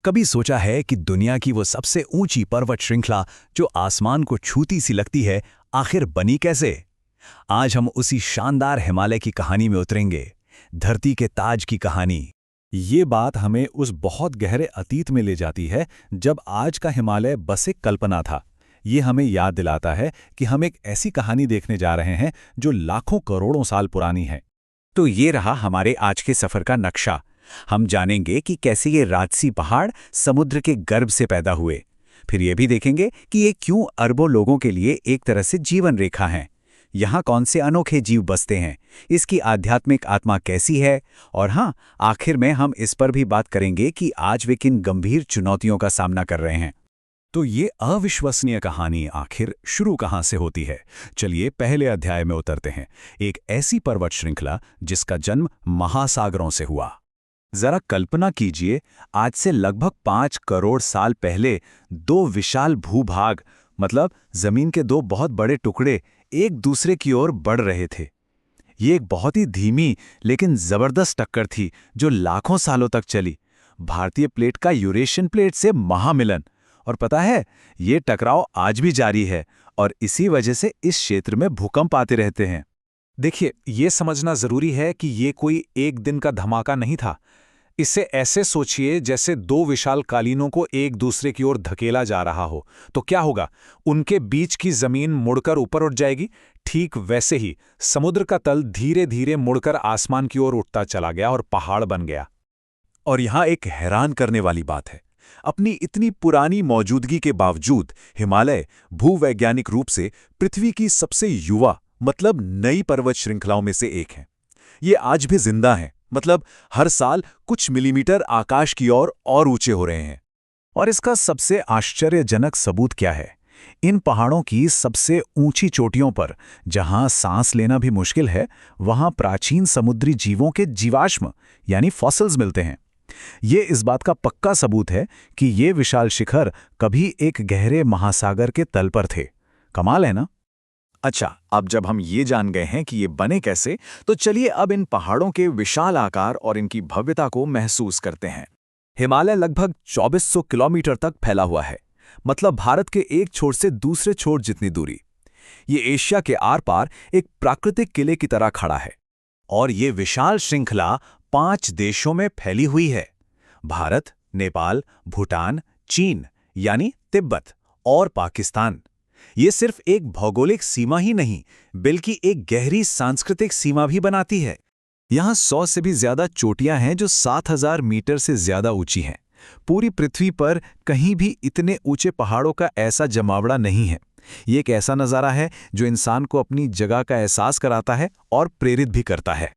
कभी सोचा है कि दुनिया की वो सबसे ऊंची पर्वत श्रृंखला जो आसमान को छूती सी लगती है, आखिर बनी कैसे? आज हम उसी शानदार हिमालय की कहानी में उतरेंगे, धरती के ताज की कहानी। ये बात हमें उस बहुत गहरे अतीत में ले जाती है जब आज का हिमालय बस एक कल्पना था। ये हमें याद दिलाता है कि हम एक ऐसी कहानी देखने जा रहे हैं जो लाखों करोड़ों साल पुरानी है। तो ये रहा हमारे आज के सफर का नक्शा। हम जानेंगे कि कैसे ये राजसी पहाड़ समुद्र के गर्भ से पैदा हुए। फिर ये भी देखेंगे कि ये क्यों अरबों लोगों के लिए एक तरह से जीवन रेखा हैं। यहाँ कौन से अनोखे जीव बसते हैं, इसकी आध्यात्मिक आत्मा कैसी है, और हाँ, आखिर में हम इस पर भी बात करेंगे कि आज वे किन गंभीर चुनौतियों का सामना कर रहे हैं। तो ये अविश्वसनीय कहानी आखिर शुरू कहाँ से होती है? चलिए पहले अध्याय में उतरते हैं, एक ऐसी पर्वत श्रृंखला जिसका जन्म महासागरों से हुआ। जरा कल्पना कीजिए, आज से लगभग 5 करोड़ साल पहले दो विशाल भूभाग, मतलब जमीन के दो बहुत बड़े टुकड़े, एक दूसरे की ओर बढ़ रहे थे। ये एक बहुत ही धीमी लेकिन जबरदस्त टक्कर थी जो लाखों सालों तक चली। भारतीय प्लेट का यूरेशियन प्लेट से महामिलन। और पता है, ये टकराव आज भी जारी है और इसी वजह से इस क्षेत्र में भूकंप आते रहते हैं। देखिए, ये समझना जरूरी है कि ये कोई एक दिन का धमाका नहीं था। इसे ऐसे सोचिए जैसे दो विशाल कालीनों को एक दूसरे की ओर धकेला जा रहा हो। तो क्या होगा? उनके बीच की जमीन मुड़कर ऊपर उठ जाएगी। ठीक वैसे ही समुद्र का तल धीरे धीरे मुड़कर आसमान की ओर उठता चला गया और पहाड़ बन गया। और यहाँ एक हैरान करने वाली बात है, अपनी इतनी पुरानी मौजूदगी के बावजूद हिमालय भूवैज्ञानिक रूप से पृथ्वी की सबसे युवा, मतलब नई पर्वत श्रृंखलाओं में से एक है। ये आज भी जिंदा है, मतलब हर साल कुछ मिलीमीटर आकाश की ओर और ऊंचे हो रहे हैं। और इसका सबसे आश्चर्यजनक सबूत क्या है? इन पहाड़ों की सबसे ऊंची चोटियों पर, जहां सांस लेना भी मुश्किल है, वहां प्राचीन समुद्री जीवों के जीवाश्म यानी फॉसिल्स मिलते हैं। ये इस बात का पक्का सबूत है कि ये विशाल शिखर कभी एक गहरे महासागर के तल पर थे। कमाल है ना? अच्छा, अब जब हम ये जान गए हैं कि ये बने कैसे, तो चलिए अब इन पहाड़ों के विशाल आकार और इनकी भव्यता को महसूस करते हैं। हिमालय लगभग 2400 किलोमीटर तक फैला हुआ है, मतलब भारत के एक छोर से दूसरे छोर जितनी दूरी। ये एशिया के आर पार एक प्राकृतिक किले की तरह खड़ा है। और ये विशाल श्रृंखला 5 देशों में फैली हुई है: भारत, नेपाल, भूटान, चीन यानी तिब्बत और पाकिस्तान। ये सिर्फ एक भौगोलिक सीमा ही नहीं, बल्कि एक गहरी सांस्कृतिक सीमा भी बनाती है। यहाँ 100 से भी ज्यादा चोटियां हैं जो 7000 मीटर से ज्यादा ऊंची हैं। पूरी पृथ्वी पर कहीं भी इतने ऊंचे पहाड़ों का ऐसा जमावड़ा नहीं है। ये एक ऐसा नज़ारा है जो इंसान को अपनी जगह का एहसास कराता है और प्रेरित भी करता है।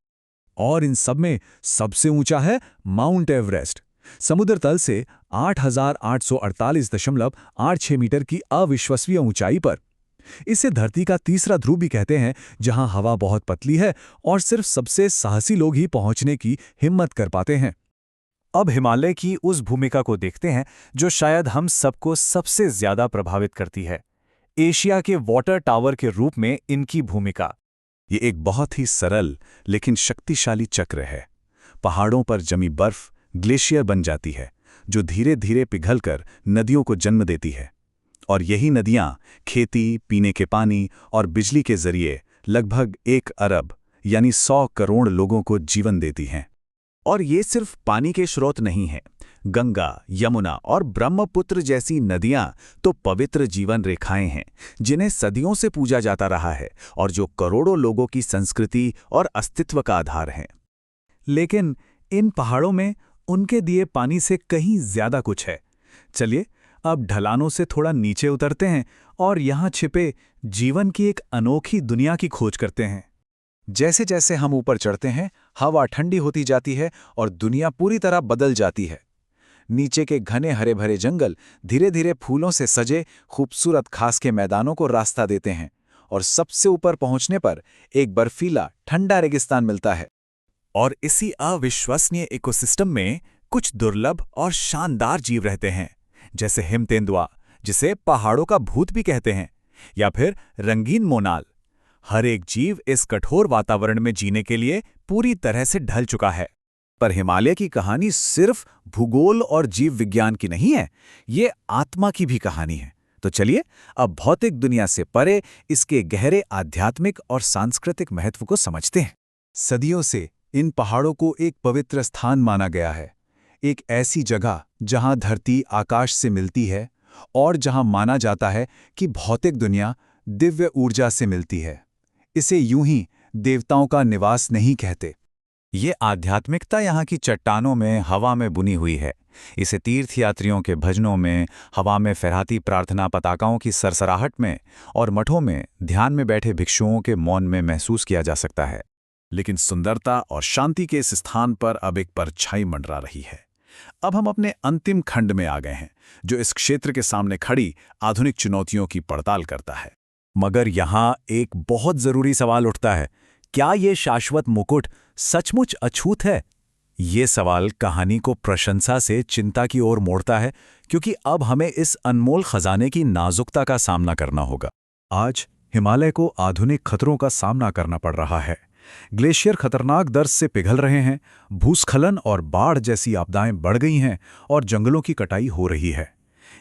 और इन सब में सबसे ऊंचा है माउंट एवरेस्ट, समुद्र तल से 8,848.86 मीटर की अविश्वसनीय ऊंचाई पर। इसे धरती का तीसरा ध्रुव भी कहते हैं, जहां हवा बहुत पतली है और सिर्फ सबसे साहसी लोग ही पहुंचने की हिम्मत कर पाते हैं। अब हिमालय की उस भूमिका को देखते हैं जो शायद हम सबको सबसे ज्यादा प्रभावित करती है, एशिया के वाटर टावर के रूप में इनकी भूमिका। ये एक बहुत ही सरल लेकिन शक्तिशाली चक्र है। पहाड़ों पर जमी बर्फ ग्लेशियर बन जाती है, जो धीरे धीरे पिघलकर नदियों को जन्म देती है। और यही नदियां खेती, पीने के पानी और बिजली के जरिए लगभग 1 अरब यानी 100 करोड़ लोगों को जीवन देती हैं। और ये सिर्फ पानी के स्रोत नहीं हैं। गंगा, यमुना और ब्रह्मपुत्र जैसी नदियां तो पवित्र जीवन रेखाएं हैं, जिन्हें सदियों से पूजा जाता रहा है और जो करोड़ों लोगों की संस्कृति और अस्तित्व का आधार हैं। लेकिन इन पहाड़ों में उनके दिए पानी से कहीं ज्यादा कुछ है। चलिए अब ढलानों से थोड़ा नीचे उतरते हैं और यहाँ छिपे जीवन की एक अनोखी दुनिया की खोज करते हैं। जैसे जैसे हम ऊपर चढ़ते हैं, हवा ठंडी होती जाती है और दुनिया पूरी तरह बदल जाती है। नीचे के घने हरे भरे जंगल धीरे धीरे फूलों से सजे खूबसूरत घास के मैदानों को रास्ता देते हैं और सबसे ऊपर पहुंचने पर एक बर्फीला ठंडा रेगिस्तान मिलता है। और इसी अविश्वसनीय इकोसिस्टम में कुछ दुर्लभ और शानदार जीव रहते हैं, जैसे हिम तेंदुआ, जिसे पहाड़ों का भूत भी कहते हैं, या फिर रंगीन मोनाल। हर एक जीव इस कठोर वातावरण में जीने के लिए पूरी तरह से ढल चुका है। पर हिमालय की कहानी सिर्फ भूगोल और जीव विज्ञान की नहीं है, ये आत्मा की भी कहानी है। तो चलिए अब भौतिक दुनिया से परे इसके गहरे आध्यात्मिक और सांस्कृतिक महत्व को समझते हैं। सदियों से इन पहाड़ों को एक पवित्र स्थान माना गया है, एक ऐसी जगह जहां धरती आकाश से मिलती है और जहां माना जाता है कि भौतिक दुनिया दिव्य ऊर्जा से मिलती है। इसे यूं ही देवताओं का निवास नहीं कहते। ये आध्यात्मिकता यहाँ की चट्टानों में, हवा में बुनी हुई है। इसे तीर्थयात्रियों के भजनों में, हवा में फहराती प्रार्थना पताकाओं की सरसराहट में और मठों में ध्यान में बैठे भिक्षुओं के मौन में महसूस किया जा सकता है। लेकिन सुंदरता और शांति के इस स्थान पर अब एक परछाई मंडरा रही है। अब हम अपने अंतिम खंड में आ गए हैं, जो इस क्षेत्र के सामने खड़ी आधुनिक चुनौतियों की पड़ताल करता है। मगर यहाँ एक बहुत जरूरी सवाल उठता है, क्या ये शाश्वत मुकुट सचमुच अछूत है? ये सवाल कहानी को प्रशंसा से चिंता की ओर मोड़ता है, क्योंकि अब हमें इस अनमोल खजाने की नाजुकता का सामना करना होगा। आज हिमालय को आधुनिक खतरों का सामना करना पड़ रहा है। ग्लेशियर खतरनाक दर से पिघल रहे हैं, भूस्खलन और बाढ़ जैसी आपदाएं बढ़ गई हैं और जंगलों की कटाई हो रही है।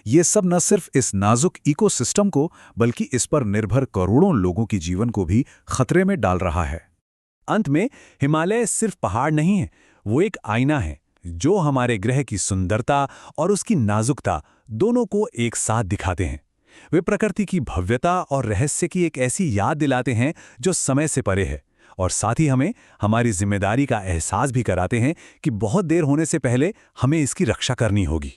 ये सब न सिर्फ इस नाजुक इकोसिस्टम को, बल्कि इस पर निर्भर करोड़ों लोगों की जीवन को भी खतरे में डाल रहा है। अंत में हिमालय सिर्फ पहाड़ नहीं है, वो एक आईना है जो हमारे ग्रह की सुंदरता और उसकी नाजुकता दोनों को एक साथ दिखाते हैं। वे प्रकृति की भव्यता और रहस्य की एक ऐसी याद दिलाते हैं जो समय से परे है, और साथ ही हमें हमारी जिम्मेदारी का एहसास भी कराते हैं कि बहुत देर होने से पहले हमें इसकी रक्षा करनी होगी।